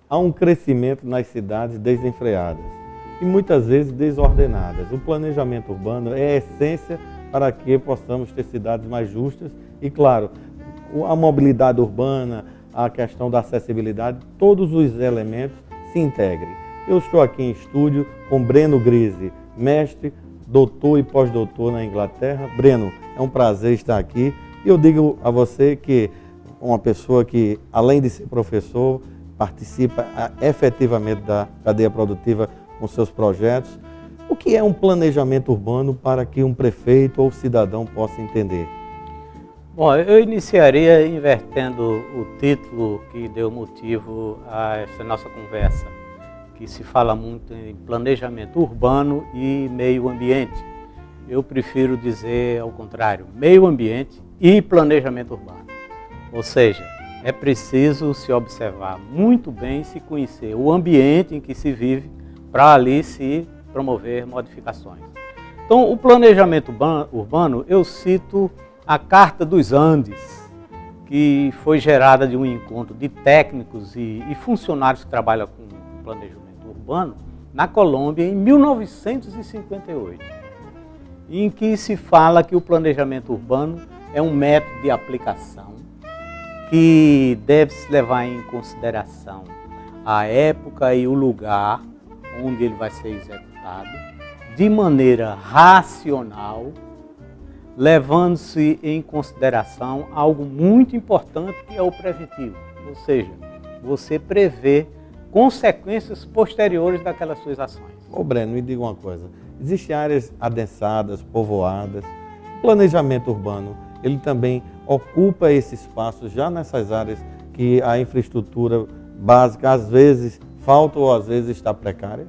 há um crescimento nas cidades desenfreadas e muitas vezes desordenadas. O planejamento urbano é a essência para que possamos ter cidades mais justas e, claro, a mobilidade urbana, a questão da acessibilidade, todos os elementos se integrem. Eu estou aqui em estúdio com Breno Grise, mestre, doutor e pós-doutor na Inglaterra. Breno, é um prazer estar aqui. E eu digo a você que uma pessoa que, além de ser professor, participa efetivamente da cadeia produtiva com seus projetos. O que é um planejamento urbano para que um prefeito ou cidadão possa entender? Bom, eu iniciaria invertendo o título que deu motivo a essa nossa conversa, que se fala muito em planejamento urbano e meio ambiente. Eu prefiro dizer ao contrário, meio ambiente e planejamento urbano. Ou seja, é preciso se observar muito bem, se conhecer o ambiente em que se vive para ali se promover modificações. Então, o planejamento urbano, eu cito a Carta dos Andes, que foi gerada de um encontro de técnicos e funcionários que trabalham com planejamento urbano na Colômbia em 1958, em que se fala que o planejamento urbano é um método de aplicação que deve se levar em consideração a época e o lugar onde ele vai ser executado, de maneira racional, levando-se em consideração algo muito importante que é o preventivo, ou seja, você prevê consequências posteriores daquelas suas ações. Ô Breno, me diga uma coisa, existem áreas adensadas, povoadas, o planejamento urbano, ele também ocupa esse espaço já nessas áreas que a infraestrutura básica às vezes falta ou às vezes está precária?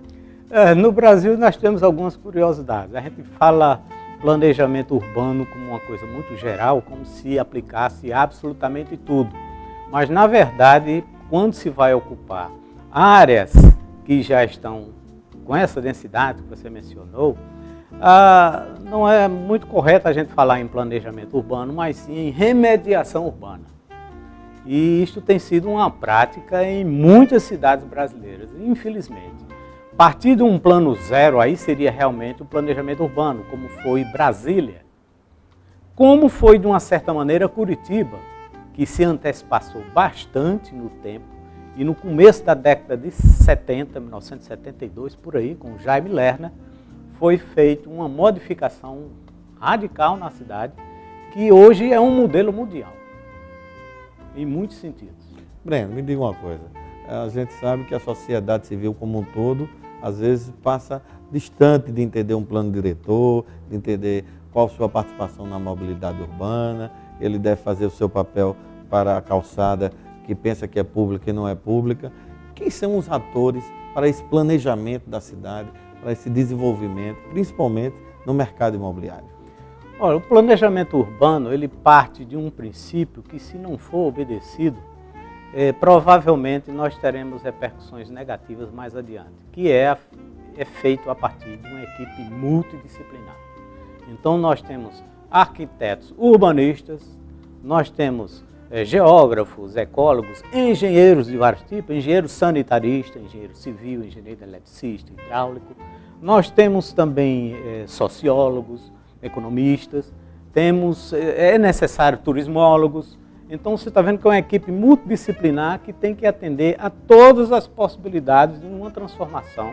No Brasil nós temos algumas curiosidades. A gente fala planejamento urbano como uma coisa muito geral, como se aplicasse absolutamente tudo. Mas na verdade, quando se vai ocupar áreas que já estão com essa densidade que você mencionou, não é muito correto a gente falar em planejamento urbano, mas sim em remediação urbana. E isto tem sido uma prática em muitas cidades brasileiras, infelizmente. Partir de um plano zero, aí seria realmente o planejamento urbano, como foi Brasília. Como foi, de uma certa maneira, Curitiba, que se antecipaçou bastante no tempo, e no começo da década de 70, 1972, por aí, com Jaime Lerner, foi feita uma modificação radical na cidade, que hoje é um modelo mundial, em muitos sentidos. Breno, me diga uma coisa, a gente sabe que a sociedade civil como um todo, às vezes passa distante de entender um plano diretor, de entender qual a sua participação na mobilidade urbana, ele deve fazer o seu papel para a calçada que pensa que é pública e não é pública. Quem são os atores para esse planejamento da cidade, para esse desenvolvimento, principalmente no mercado imobiliário? Olha, o planejamento urbano, ele parte de um princípio que, se não for obedecido, provavelmente nós teremos repercussões negativas mais adiante, que é feito a partir de uma equipe multidisciplinar. Então nós temos arquitetos urbanistas, nós temos geógrafos, ecólogos, engenheiros de vários tipos, engenheiro sanitarista, engenheiro civil, engenheiro eletricista, hidráulico. Nós temos também sociólogos, economistas, é necessário turismólogos. Então você está vendo que é uma equipe multidisciplinar que tem que atender a todas as possibilidades de uma transformação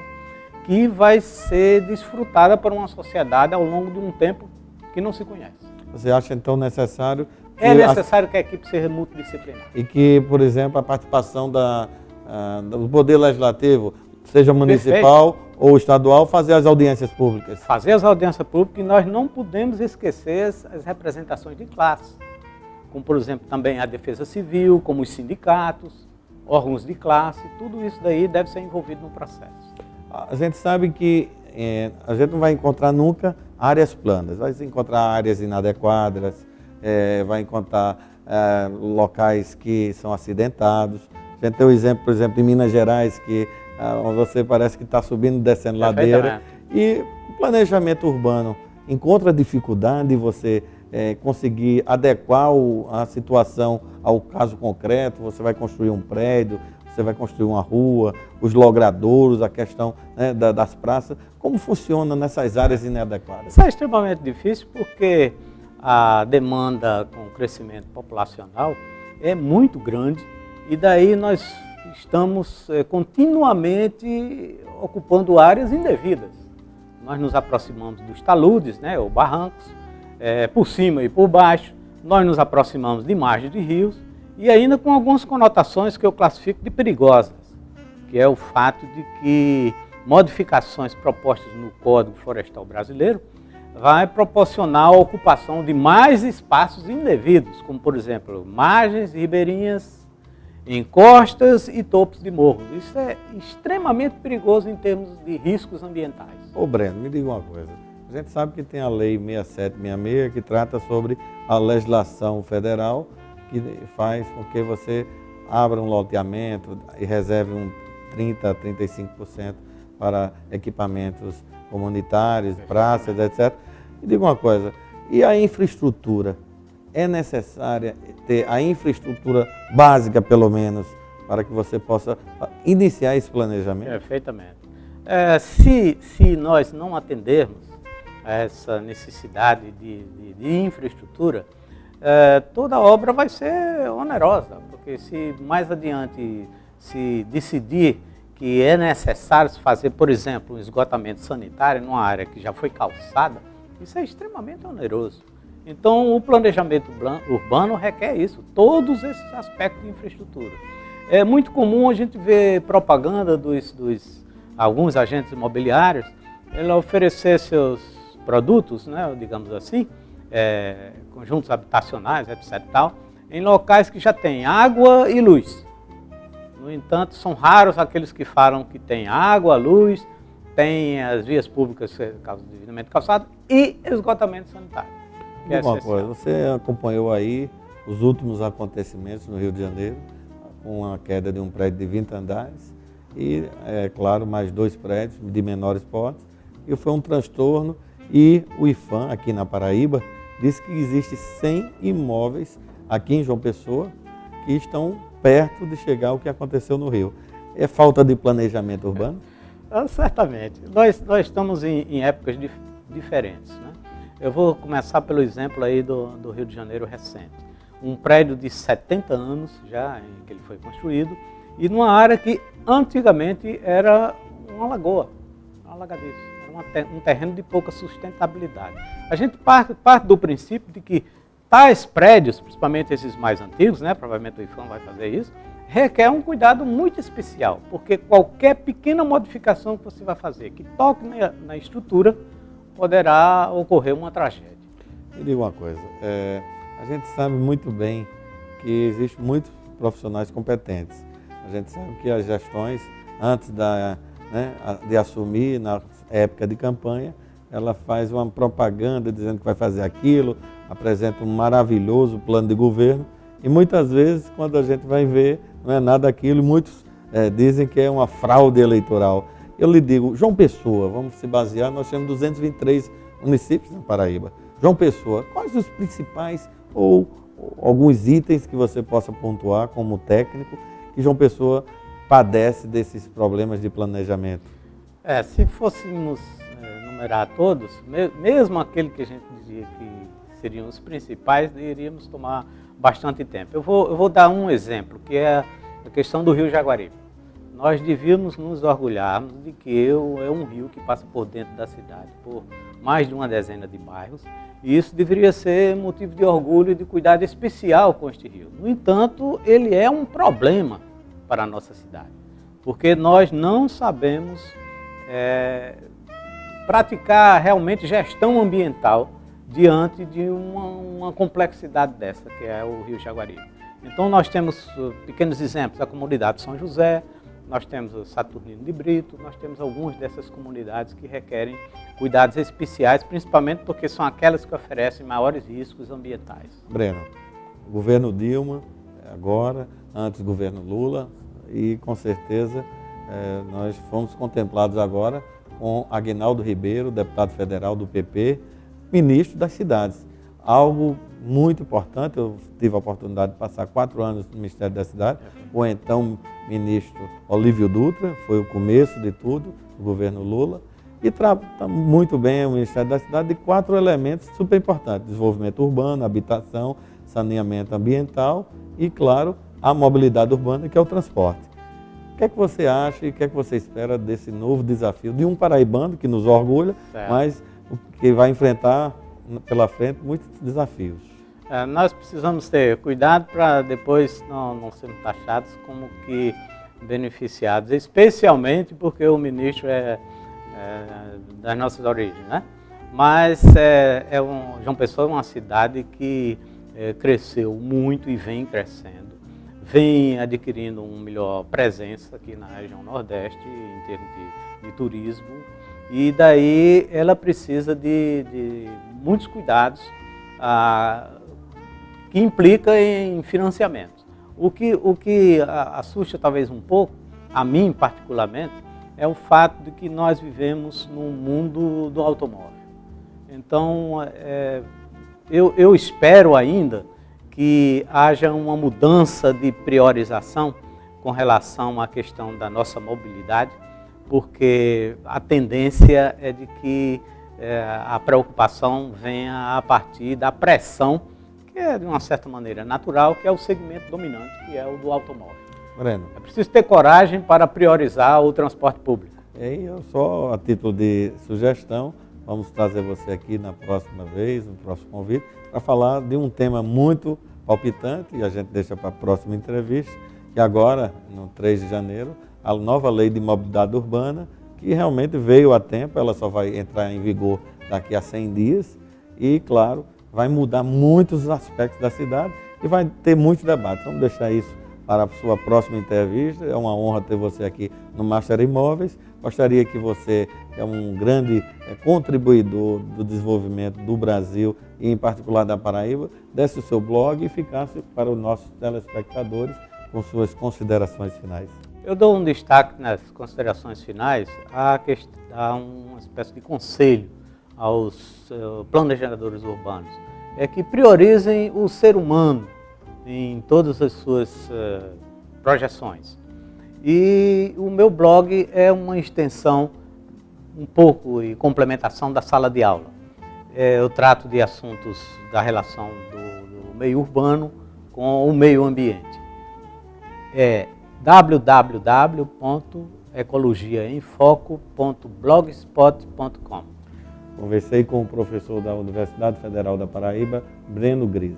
que vai ser desfrutada por uma sociedade ao longo de um tempo que não se conhece. Você acha então necessário... É necessário que a equipe seja multidisciplinar. E que, por exemplo, a participação do Poder Legislativo, seja municipal Perfeito. Ou estadual, fazer as audiências públicas. Fazer as audiências públicas, e nós não podemos esquecer as representações de classe, como, por exemplo, também a Defesa Civil, como os sindicatos, órgãos de classe, tudo isso daí deve ser envolvido no processo. A gente sabe que a gente não vai encontrar nunca áreas planas, vai encontrar áreas inadequadas, vai encontrar locais que são acidentados. A gente tem o exemplo, por exemplo, de Minas Gerais, que você parece que está subindo e descendo ladeira. E o planejamento urbano encontra dificuldade em você conseguir adequar a situação ao caso concreto. Você vai construir um prédio, você vai construir uma rua, os logradouros, a questão, né, das praças. Como funciona nessas áreas inadequadas? Isso é extremamente difícil porque a demanda com o crescimento populacional é muito grande e daí nós estamos continuamente ocupando áreas indevidas. Nós nos aproximamos dos taludes, né, ou barrancos, por cima e por baixo, nós nos aproximamos de margens de rios e ainda com algumas conotações que eu classifico de perigosas, que é o fato de que modificações propostas no Código Florestal Brasileiro vai proporcionar a ocupação de mais espaços indevidos, como por exemplo, margens ribeirinhas, encostas e topos de morros. Isso é extremamente perigoso em termos de riscos ambientais. Ô Breno, me diga uma coisa. A gente sabe que tem a Lei 6766 que trata sobre a legislação federal que faz com que você abra um loteamento e reserve um 30% a 35% para equipamentos comunitários, praças, etc. Me diga uma coisa, e a infraestrutura? É necessária ter a infraestrutura básica, pelo menos, para que você possa iniciar esse planejamento? Perfeitamente. Se nós não atendermos a essa necessidade de infraestrutura, toda obra vai ser onerosa, porque se mais adiante se decidir que é necessário fazer, por exemplo, um esgotamento sanitário numa área que já foi calçada, isso é extremamente oneroso. Então, o planejamento urbano requer isso, todos esses aspectos de infraestrutura. É muito comum a gente ver propaganda dos alguns agentes imobiliários, ele oferecer seus produtos, né, digamos assim, conjuntos habitacionais, etc. Tal, em locais que já tem água e luz. No entanto, são raros aqueles que falam que tem água, luz, tem as vias públicas devidamente calçadas e esgotamento sanitário. Uma coisa, você acompanhou aí os últimos acontecimentos no Rio de Janeiro, com a queda de um prédio de 20 andares e, claro, mais 2 prédios de menores portes, e foi um transtorno. E o IPHAN, aqui na Paraíba, disse que existe 100 imóveis aqui em João Pessoa que estão perto de chegar ao que aconteceu no Rio. É falta de planejamento urbano? Certamente. Nós estamos em épocas diferentes, né? Eu vou começar pelo exemplo aí do Rio de Janeiro recente. Um prédio de 70 anos já em que ele foi construído e numa área que antigamente era uma lagoa, um alagadiço, era um terreno de pouca sustentabilidade. A gente parte do princípio de que tais prédios, principalmente esses mais antigos, né, provavelmente o IPHAN vai fazer isso, requer um cuidado muito especial, porque qualquer pequena modificação que você vai fazer, que toque na estrutura, poderá ocorrer uma tragédia. Me diga uma coisa, a gente sabe muito bem que existem muitos profissionais competentes. A gente sabe que as gestões, antes de assumir, na época de campanha, ela faz uma propaganda dizendo que vai fazer aquilo, apresenta um maravilhoso plano de governo e muitas vezes, quando a gente vai ver, não é nada daquilo, muitos dizem que é uma fraude eleitoral. Eu lhe digo, João Pessoa, vamos se basear, nós temos 223 municípios na Paraíba. João Pessoa, quais os principais ou alguns itens que você possa pontuar como técnico que João Pessoa padece desses problemas de planejamento? Se fôssemos numerar todos, mesmo aquele que a gente dizia que seriam os principais, iríamos tomar bastante tempo. Eu vou dar um exemplo, que é a questão do Rio Jaguaribe. Nós devíamos nos orgulharmos de que é um rio que passa por dentro da cidade, por mais de uma dezena de bairros, e isso deveria ser motivo de orgulho e de cuidado especial com este rio. No entanto, ele é um problema para a nossa cidade, porque nós não sabemos praticar realmente gestão ambiental diante de uma complexidade dessa, que é o Rio Jaguaribe. Então nós temos pequenos exemplos, a comunidade São José, nós temos o Saturnino de Brito, nós temos algumas dessas comunidades que requerem cuidados especiais, principalmente porque são aquelas que oferecem maiores riscos ambientais. Breno, o governo Dilma, agora, antes do governo Lula, e com certeza nós fomos contemplados agora com Aguinaldo Ribeiro, deputado federal do PP, ministro das cidades. algo muito importante. Eu tive a oportunidade de passar 4 anos no Ministério da Cidade, o então ministro Olívio Dutra, foi o começo de tudo, do governo Lula, e trata muito bem o Ministério da Cidade de 4 elementos super importantes: desenvolvimento urbano, habitação, saneamento ambiental e, claro, a mobilidade urbana, que é o transporte. O que é que você acha e o que é que você espera desse novo desafio de um paraibano que nos orgulha, mas que vai enfrentar pela frente muitos desafios? Nós precisamos ter cuidado para depois não sermos taxados como que beneficiados, especialmente porque o ministro é das nossas origens, né? Mas João Pessoa é uma cidade que cresceu muito e vem crescendo, vem adquirindo uma melhor presença aqui na região Nordeste em termos de turismo, e daí ela precisa de muitos cuidados que implica em financiamento. O que assusta talvez um pouco, a mim particularmente, é o fato de que nós vivemos num mundo do automóvel. Então, eu espero ainda que haja uma mudança de priorização com relação à questão da nossa mobilidade, porque a tendência é de que a preocupação venha a partir da pressão, que é de uma certa maneira natural, que é o segmento dominante, que é o do automóvel. Breno, É preciso ter coragem para priorizar o transporte público. E eu só, a título de sugestão, vamos trazer você aqui na próxima vez, no próximo convite, para falar de um tema muito palpitante, e a gente deixa para a próxima entrevista, que agora, no 3 de janeiro, a nova lei de mobilidade urbana, que realmente veio a tempo, ela só vai entrar em vigor daqui a 100 dias, e, claro, vai mudar muitos aspectos da cidade e vai ter muitos debates. Vamos deixar isso para a sua próxima entrevista. É uma honra ter você aqui no Master Imóveis. Gostaria que você, que é um grande contribuidor do desenvolvimento do Brasil e em particular da Paraíba, desse o seu blog e ficasse para os nossos telespectadores com suas considerações finais. Eu dou um destaque nas considerações finais a uma espécie de conselho aos planejadores urbanos, é que priorizem o ser humano em todas as suas projeções. E o meu blog é uma extensão um pouco e complementação da sala de aula. Eu trato de assuntos da relação do meio urbano com o meio ambiente. É www.ecologiaemfoco.blogspot.com. Conversei com o professor da Universidade Federal da Paraíba, Breno Grise.